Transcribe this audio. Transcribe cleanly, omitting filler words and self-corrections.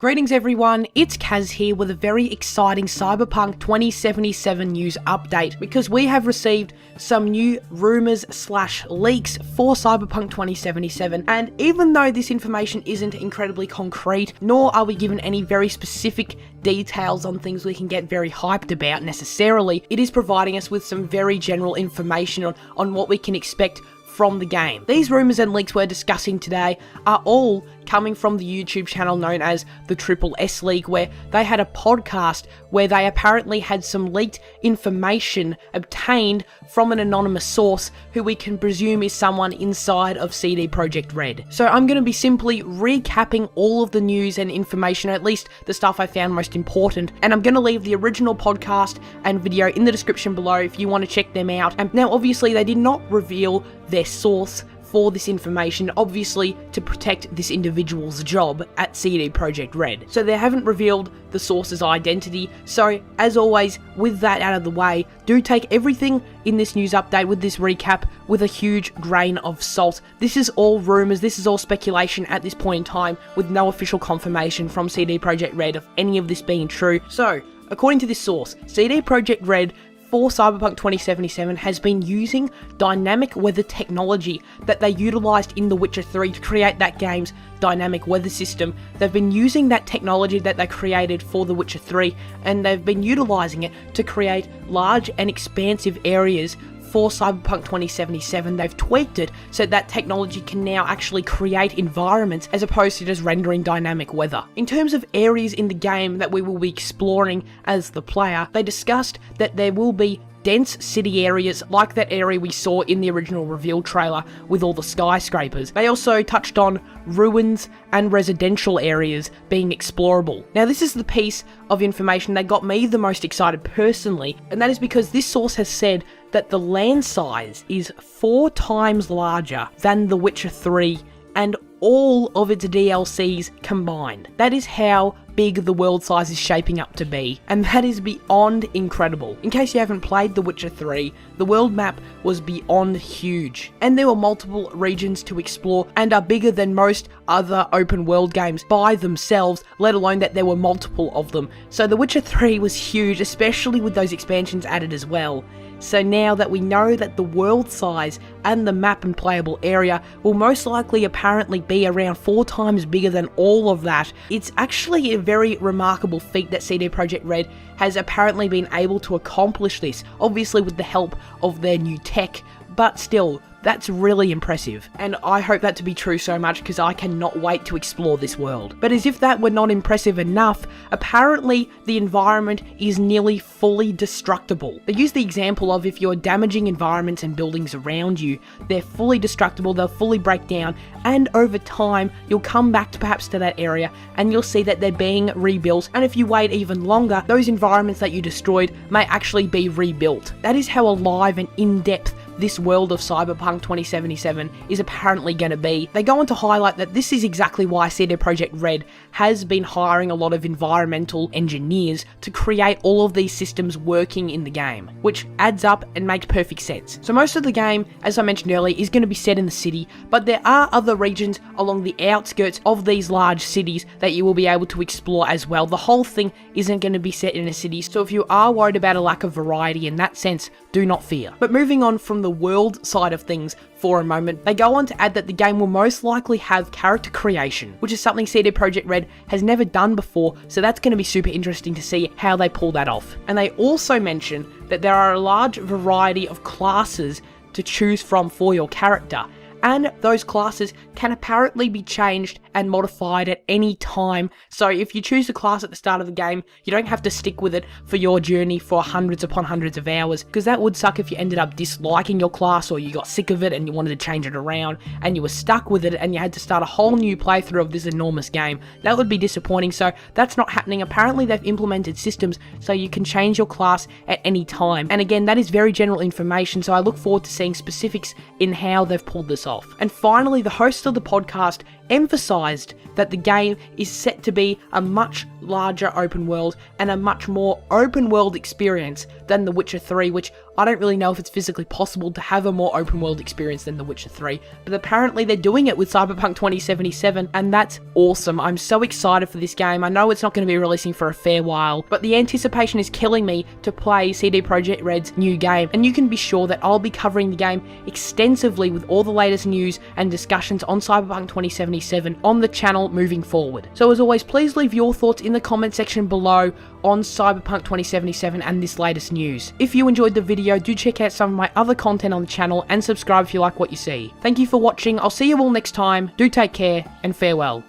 Greetings everyone, it's Kaz here with a very exciting Cyberpunk 2077 news update because we have received some new rumours / leaks for Cyberpunk 2077, and even though this information isn't incredibly concrete, nor are we given any very specific details on things we can get very hyped about necessarily, it is providing us with some very general information on what we can expect from the game. These rumours and leaks we're discussing today are all coming from the YouTube channel known as the Triple S League, where they had a podcast where they apparently had some leaked information obtained from an anonymous source who we can presume is someone inside of CD Projekt RED. So I'm going to be simply recapping all of the news and information, at least the stuff I found most important, and I'm going to leave the original podcast and video in the description below if you want to check them out. And now obviously they did not reveal their source for this information, obviously to protect this individual's job at CD Projekt RED. So they haven't revealed the source's identity, so as always, with that out of the way, do take everything in this news update with this recap with a huge grain of salt. This is all rumours, this is all speculation at this point in time, with no official confirmation from CD Projekt RED of any of this being true. So, according to this source, CD Projekt RED for Cyberpunk 2077 has been using dynamic weather technology that they utilised in The Witcher 3 to create that game's dynamic weather system. They've been using that technology that they created for The Witcher 3, and they've been utilising it to create large and expansive areas for Cyberpunk 2077. They've tweaked it so that technology can now actually create environments as opposed to just rendering dynamic weather. In terms of areas in the game that we will be exploring as the player, they discussed that there will be dense city areas like that area we saw in the original reveal trailer with all the skyscrapers. They also touched on ruins and residential areas being explorable. Now this is the piece of information that got me the most excited personally, and that is because this source has said that the land size is 4 times larger than The Witcher 3 and all of its DLCs combined. That is how big the world size is shaping up to be, and that is beyond incredible. In case you haven't played The Witcher 3, the world map was beyond huge, and there were multiple regions to explore and are bigger than most other open world games by themselves, let alone that there were multiple of them. So The Witcher 3 was huge, especially with those expansions added as well. So now that we know that the world size and the map and playable area will most likely apparently be around 4 times bigger than all of that, it's actually a very remarkable feat that CD Projekt RED has apparently been able to accomplish this, obviously with the help of their new tech, but still, that's really impressive, and I hope that to be true so much because I cannot wait to explore this world. But as if that were not impressive enough, apparently the environment is nearly fully destructible. They use the example of if you're damaging environments and buildings around you, they're fully destructible, they'll fully break down, and over time you'll come back to perhaps to that area and you'll see that they're being rebuilt, and if you wait even longer, those environments that you destroyed may actually be rebuilt. That is how alive and in-depth this world of Cyberpunk 2077 is apparently going to be. They go on to highlight that this is exactly why CD Projekt RED has been hiring a lot of environmental engineers to create all of these systems working in the game, which adds up and makes perfect sense. So most of the game, as I mentioned earlier, is going to be set in the city, but there are other regions along the outskirts of these large cities that you will be able to explore as well. The whole thing isn't going to be set in a city, so if you are worried about a lack of variety in that sense, do not fear. But moving on from the world side of things for a moment, they go on to add that the game will most likely have character creation, which is something CD Projekt RED has never done before, so that's going to be super interesting to see how they pull that off. And they also mention that there are a large variety of classes to choose from for your character, and those classes can apparently be changed and modified at any time. So if you choose a class at the start of the game, you don't have to stick with it for your journey for hundreds upon hundreds of hours, because that would suck if you ended up disliking your class or you got sick of it and you wanted to change it around and you were stuck with it and you had to start a whole new playthrough of this enormous game. That would be disappointing, so that's not happening. Apparently they've implemented systems so you can change your class at any time. And again, that is very general information, so I look forward to seeing specifics in how they've pulled this off. And finally, the host of the podcast, emphasized that the game is set to be a much larger open world and a much more open world experience than The Witcher 3, which I don't really know if it's physically possible to have a more open world experience than The Witcher 3, but apparently they're doing it with Cyberpunk 2077, and that's awesome. I'm so excited for this game. I know it's not going to be releasing for a fair while, but the anticipation is killing me to play CD Projekt RED's new game, and you can be sure that I'll be covering the game extensively with all the latest news and discussions on Cyberpunk 2077 on the channel moving forward. So as always, please leave your thoughts in the comment section below on Cyberpunk 2077 and this latest news. If you enjoyed the video, do check out some of my other content on the channel and subscribe if you like what you see. Thank you for watching. I'll see you all next time. Do take care and farewell.